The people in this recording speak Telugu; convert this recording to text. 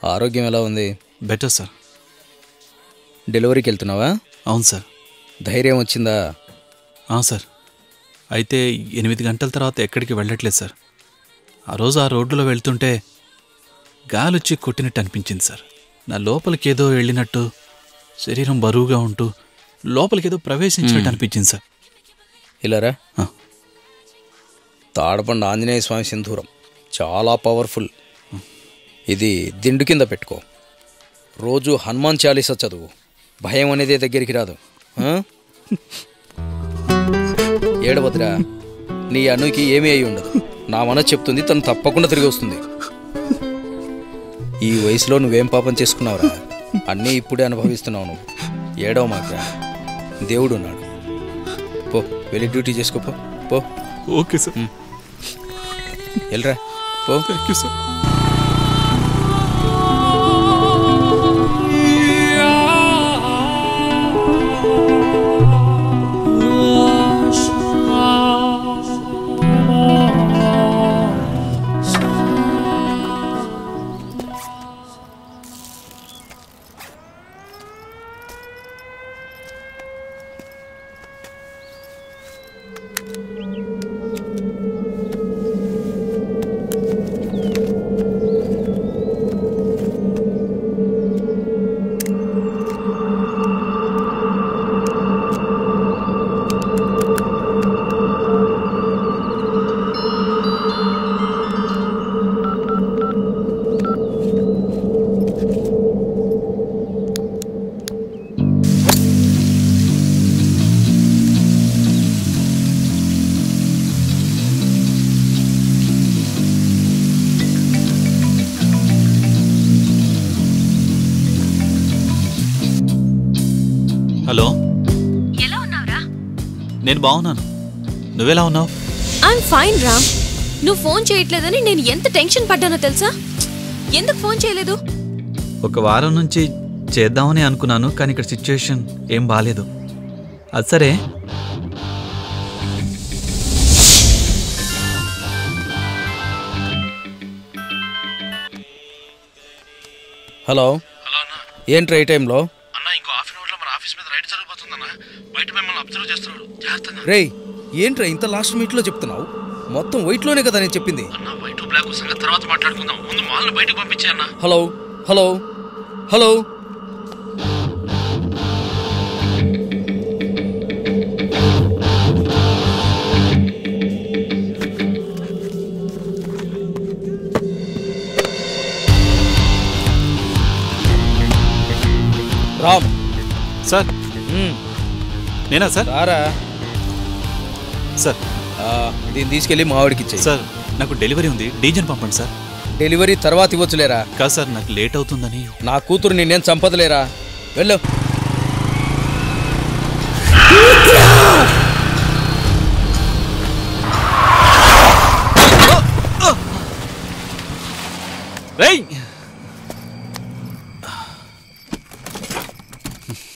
ఆరోగ్యం ఎలా ఉంది? Better sir. డెలివరీకి వెళ్తున్నావా? అవును సార్. ధైర్యం వచ్చిందా? సార్. అయితే 8 గంటల తర్వాత ఎక్కడికి వెళ్ళట్లేదు సార్. ఆ రోజు ఆ రోడ్డులో వెళ్తుంటే గాలొచ్చి కొట్టినట్టు అనిపించింది సార్. నా లోపలికేదో వెళ్ళినట్టు, శరీరం బరువుగా ఉంటూ లోపలికేదో ప్రవేశించినట్టు అనిపించింది సార్. ఇలారా, తాడపండు ఆంజనేయ స్వామి సింధూరం చాలా పవర్ఫుల్. ఇది దిండు కింద పెట్టుకో. రోజు హనుమాన్ చాలీసా చదువు. భయం అనేది దగ్గరికి రాదు. ఏడవద్రా, నీ అనుకి ఏమీ అయి ఉండదు. నా మనసు చెప్తుంది, తను తప్పకుండా తిరిగి వస్తుంది. ఈ వయసులో నువ్వేం పాపం చేసుకున్నావురా? అన్నీ ఇప్పుడే అనుభవిస్తున్నావు నువ్వు. ఏడవ మాత్రా, దేవుడు ఉన్నాడు. పో, వెళ్ళి డ్యూటీ చేసుకోపో. పో. Okay sir. వెళ్ళరా, పో. Thank you sir. హలో, ఎలా ఉన్నావురా? నేను బాగున్నాను. నువ్వెలా ఉన్నావు? ఐఎమ్ ఫైన్ రా. నువ్వు ఫోన్ చేయట్లేదని నేను ఎంత టెన్షన్ పడ్డానో తెలుసా? ఎందుకు ఫోన్ చేయలేదు? ఒక వారం నుంచి చేద్దామని అనుకున్నాను, కానీ ఇక్కడ సిచ్యుయేషన్ ఏం బాలేదు. అది సరే, హలో. ఏంట్రా ఈ టైంలో? రేయ్, ఏంట్రా ఇంత లాస్ట్ మినిట్లో చెప్తున్నావు? మొత్తం వైట్లోనే కదా నేను చెప్పింది. Hello hello hello. Ram sir. నేనా సార్? రారా సార్. దీన్ని తీసుకెళ్ళి మావాడికి ఇచ్చేయి. సార్, నాకు డెలివరీ ఉంది, డీజన్ పంపండి సార్. డెలివరీ తర్వాత ఇవ్వచ్చులేరా. కాదు సార్, నాకు లేట్ అవుతుందని. నా కూతురు నిన్నేం చంపదులేరా. వెళ్ళు. రేయ్,